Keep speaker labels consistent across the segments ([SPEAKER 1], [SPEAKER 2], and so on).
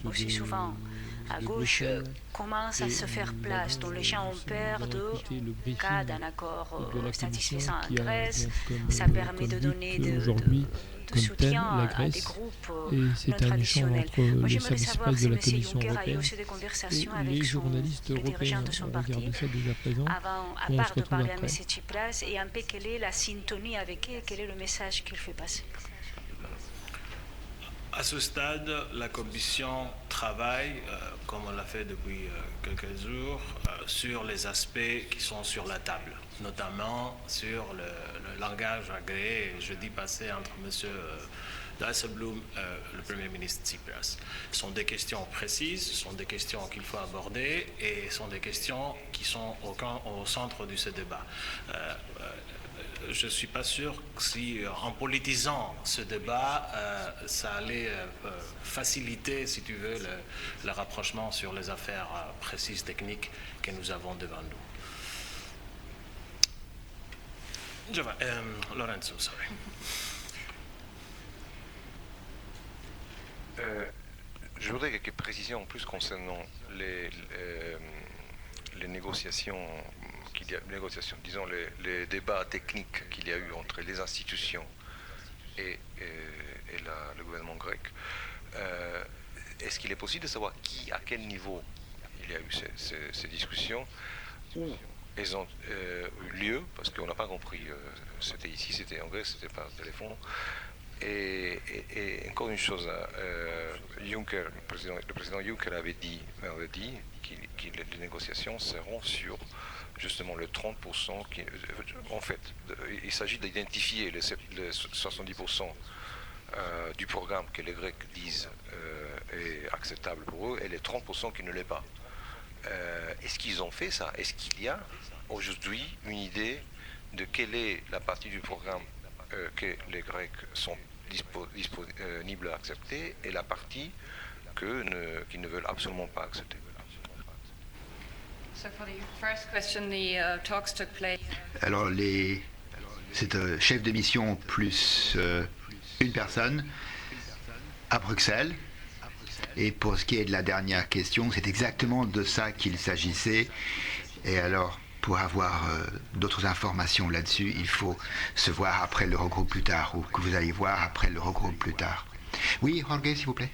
[SPEAKER 1] aussi souvent à gauche, commence à se faire place, dont les gens ont peur cas d'un accord satisfaisant en Grèce. Ça permet de donner de soutien à des groupes non traditionnels. Moi, j'aimerais savoir si M. Juncker a eu aussi des conversations avec les dirigeants de son parti avant, à part de parler à M. Tsipras, et un peu quelle est la syntonie avec eux, quel est le message qu'il fait passer.
[SPEAKER 2] À ce stade, la Commission travaille, comme on l'a fait depuis quelques jours, sur les aspects qui sont sur la table, notamment sur le langage agréé jeudi passé entre M. Dijsselbloem et le Premier ministre Tsipras. Ce sont des questions précises, ce sont des questions qu'il faut aborder et ce sont des questions qui sont au centre de ce débat. Je ne suis pas sûr que si, en politisant ce débat, ça allait faciliter, si tu veux, le rapprochement sur les affaires précises, techniques que nous avons devant nous. Lorenzo, sorry.
[SPEAKER 3] Je voudrais quelques précisions en plus concernant les négociations disons les débats techniques qu'il y a eu entre les institutions et le gouvernement grec. Est-ce qu'il est possible de savoir à quel niveau il y a eu ces discussions, où elles ont eu lieu, parce qu'on n'a pas compris, c'était ici, c'était en Grèce, c'était par téléphone. Et encore une chose, Juncker, le président Juncker avait dit vendredi que les négociations seront sur justement le 30%. En fait, il s'agit d'identifier les 70% du programme que les Grecs disent est acceptable pour eux et les 30% qui ne l'est pas. Est-ce qu'ils ont fait ça? Est-ce qu'il y a aujourd'hui une idée de quelle est la partie du programme que les Grecs sont disponibles à accepter et la partie qu'ils ne veulent absolument pas accepter?
[SPEAKER 4] Alors, c'est un chef de mission plus une personne à Bruxelles. Et pour ce qui est de la dernière question, c'est exactement de ça qu'il s'agissait. Et alors, pour avoir d'autres informations là-dessus, il faut se voir après l'Eurogroupe plus tard, ou que vous allez voir après l'Eurogroupe plus tard. Oui, Jorge, s'il vous plaît.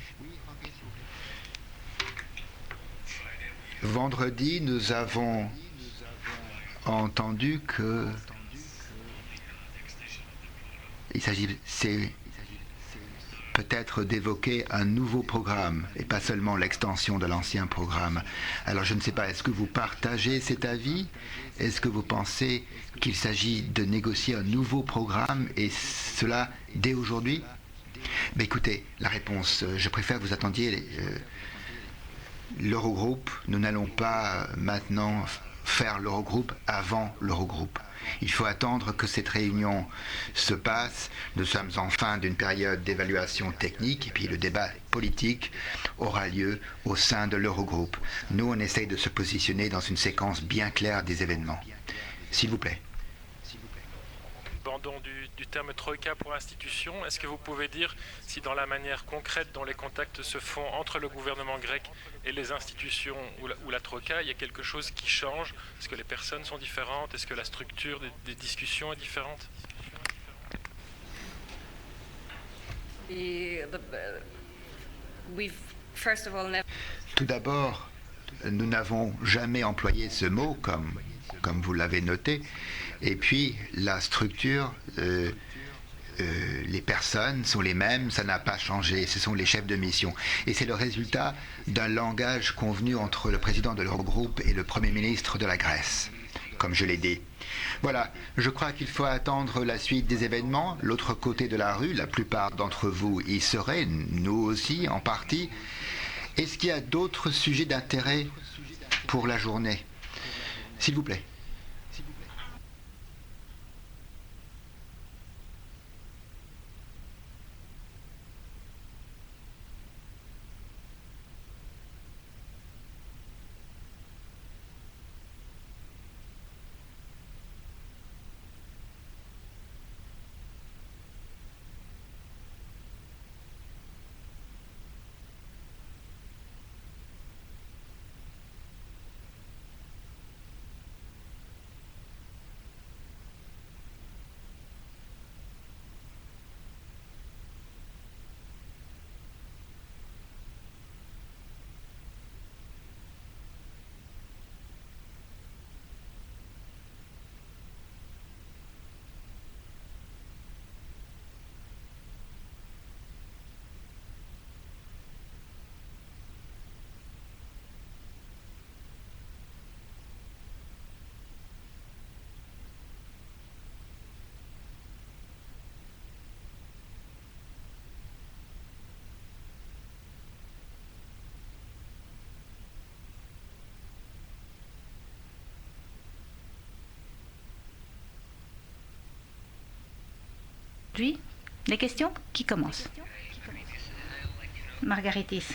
[SPEAKER 4] Vendredi, nous avons entendu que c'est peut-être d'évoquer un nouveau programme et pas seulement l'extension de l'ancien programme. Alors je ne sais pas, est-ce que vous partagez cet avis? Est-ce que vous pensez qu'il s'agit de négocier un nouveau programme et cela dès aujourd'hui? Ben écoutez, la réponse, je préfère que vous attendiez l'Eurogroupe. Nous n'allons pas maintenant faire l'Eurogroupe avant l'Eurogroupe. Il faut attendre que cette réunion se passe. Nous sommes en fin d'une période d'évaluation technique et puis le débat politique aura lieu au sein de l'Eurogroupe. Nous, on essaye de se positionner dans une séquence bien claire des événements. S'il vous plaît.
[SPEAKER 5] Abandon du terme troïka pour institution, est-ce que vous pouvez dire si dans la manière concrète dont les contacts se font entre le gouvernement grec et les institutions ou la troïka, il y a quelque chose qui change? Est-ce que les personnes sont différentes? Est-ce que la structure des discussions est différente?
[SPEAKER 4] Tout d'abord, nous n'avons jamais employé ce mot comme vous l'avez noté. Et puis, la structure, les personnes sont les mêmes, ça n'a pas changé, ce sont les chefs de mission. Et c'est le résultat d'un langage convenu entre le président de l'Eurogroupe et le Premier ministre de la Grèce, comme je l'ai dit. Voilà, je crois qu'il faut attendre la suite des événements. L'autre côté de la rue, la plupart d'entre vous y seraient, nous aussi en partie. Est-ce qu'il y a d'autres sujets d'intérêt pour la journée? S'il vous plaît.
[SPEAKER 1] aujourd'hui. Les questions qui commencent. Margaritis.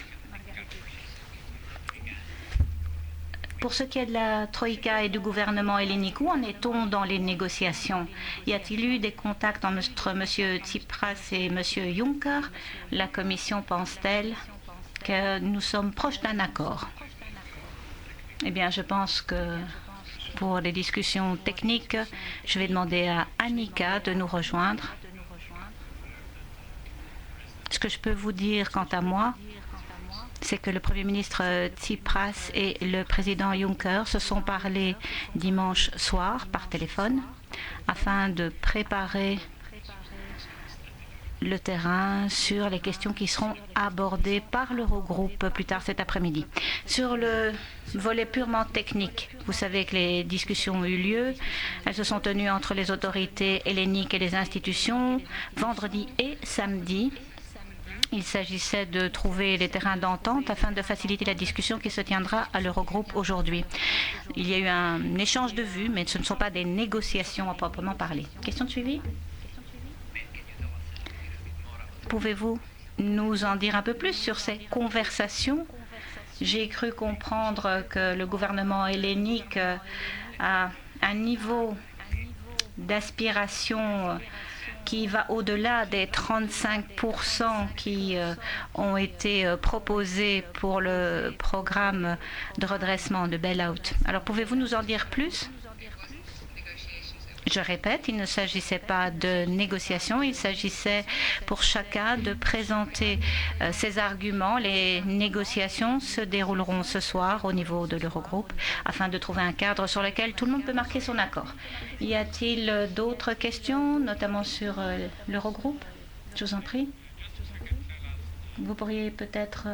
[SPEAKER 1] Pour ce qui est de la Troïka et du gouvernement hellénique, où en est-on dans les négociations? Y a-t-il eu des contacts entre M. Tsipras et M. Juncker? La Commission pense-t-elle que nous sommes proches d'un accord? Eh bien, je pense que pour les discussions techniques, je vais demander à Annika de nous rejoindre. Ce que je peux vous dire quant à moi, c'est que le Premier ministre Tsipras et le président Juncker se sont parlé dimanche soir par téléphone afin de préparer le terrain sur les questions qui seront abordées par l'Eurogroupe plus tard cet après-midi. Sur le volet purement technique, vous savez que les discussions ont eu lieu. Elles se sont tenues entre les autorités helléniques et les institutions vendredi et samedi. Il s'agissait de trouver des terrains d'entente afin de faciliter la discussion qui se tiendra à l'Eurogroupe aujourd'hui. Il y a eu un échange de vues, mais ce ne sont pas des négociations à proprement parler. Question de suivi? Pouvez-vous nous en dire un peu plus sur ces conversations? J'ai cru comprendre que le gouvernement hellénique a un niveau d'aspiration qui va au-delà des 35% qui ont été proposés pour le programme de redressement de bail-out. Alors, pouvez-vous nous en dire plus? Je répète, il ne s'agissait pas de négociation, il s'agissait pour chacun de présenter ses arguments. Les négociations se dérouleront ce soir au niveau de l'Eurogroupe afin de trouver un cadre sur lequel tout le monde peut marquer son accord. Y a-t-il d'autres questions, notamment sur l'Eurogroupe? Je vous en prie. Vous pourriez peut-être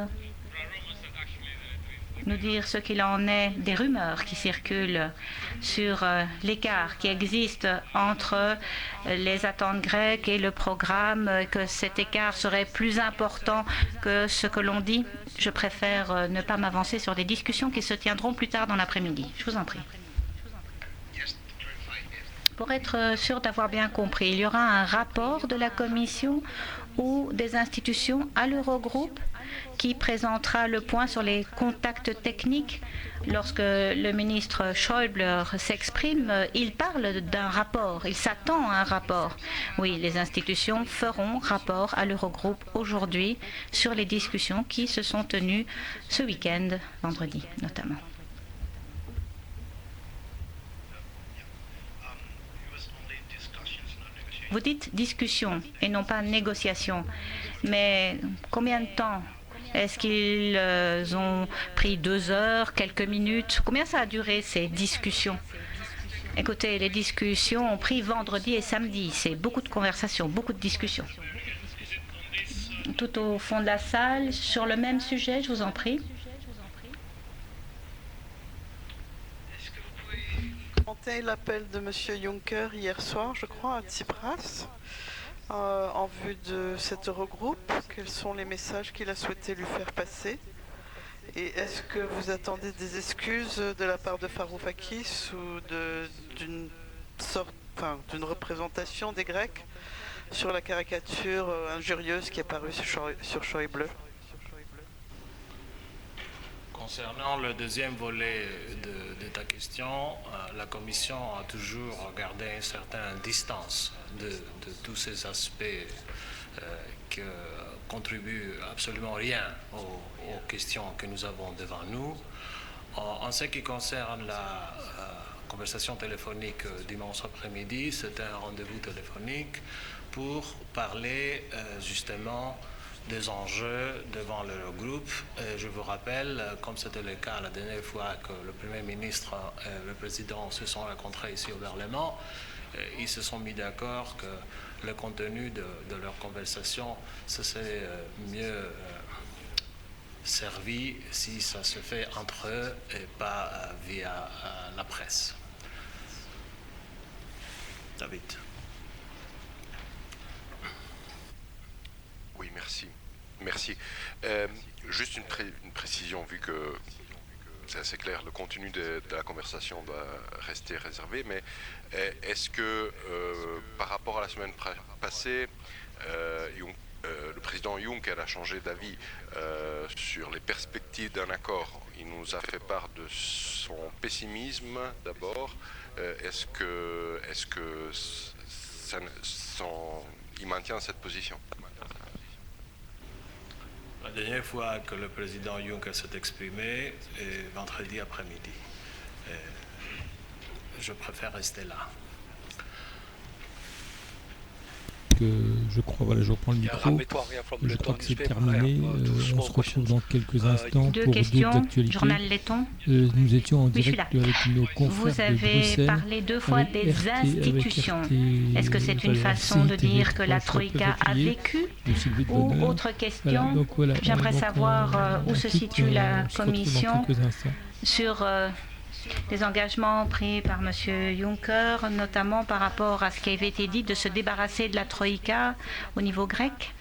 [SPEAKER 1] nous dire ce qu'il en est des rumeurs qui circulent sur l'écart qui existe entre les attentes grecques et le programme, que cet écart serait plus important que ce que l'on dit. Je préfère ne pas m'avancer sur des discussions qui se tiendront plus tard dans l'après-midi. Je vous en prie. Pour être sûr d'avoir bien compris, il y aura un rapport de la Commission ou des institutions à l'Eurogroupe qui présentera le point sur les contacts techniques. Lorsque le ministre Schäuble s'exprime, il parle d'un rapport, il s'attend à un rapport. Oui, les institutions feront rapport à l'Eurogroupe aujourd'hui sur les discussions qui se sont tenues ce week-end, vendredi notamment. Vous dites discussion et non pas négociation, mais combien de temps? Est-ce qu'ils ont pris 2 heures, quelques minutes? Combien ça a duré ces discussions? Écoutez, les discussions ont pris vendredi et samedi. C'est beaucoup de conversations, beaucoup de discussions. Tout au fond de la salle, sur le même sujet, je vous en prie.
[SPEAKER 6] L'appel de M. Juncker hier soir, je crois, à Tsipras, en vue de cet Eurogroupe. Quels sont les messages qu'il a souhaité lui faire passer? Et est-ce que vous attendez des excuses de la part de Varoufakis ou d'une représentation des Grecs sur la caricature injurieuse qui est apparue sur Schäuble?
[SPEAKER 2] Concernant le deuxième volet de ta question, la Commission a toujours gardé une certaine distance de tous ces aspects qui contribuent absolument rien aux questions que nous avons devant nous. En ce qui concerne la conversation téléphonique dimanche après-midi, c'était un rendez-vous téléphonique pour parler justement des enjeux devant l'Eurogroupe. Je vous rappelle, comme c'était le cas la dernière fois que le Premier ministre et le Président se sont rencontrés ici au Parlement, ils se sont mis d'accord que le contenu de leur conversation, ce serait mieux servi si ça se fait entre eux et pas via la presse. David.
[SPEAKER 3] Oui, merci. Merci. Juste une précision, vu que c'est assez clair, le contenu de la conversation doit rester réservé, mais est-ce que par rapport à la semaine passée, le président Juncker a changé d'avis sur les perspectives d'un accord? Il nous a fait part de son pessimisme d'abord. Est-ce que il maintient cette position?
[SPEAKER 2] La dernière fois que le président Juncker s'est exprimé est vendredi après-midi. Je préfère rester là.
[SPEAKER 7] Je crois, voilà, je reprends le micro. Je crois que c'est terminé. On se retrouve dans quelques instants pour d'autres actualités.
[SPEAKER 1] Journal Letton.
[SPEAKER 7] Nous étions en direct avec nos confrères
[SPEAKER 1] Vous avez parlé deux fois des institutions. Est-ce que c'est une façon de dire que la Troïka a vécu? Ou autre question,
[SPEAKER 7] donc, voilà,
[SPEAKER 1] j'aimerais savoir où se situe la Commission sur les engagements pris par M. Juncker, notamment par rapport à ce qui avait été dit de se débarrasser de la Troïka au niveau grec.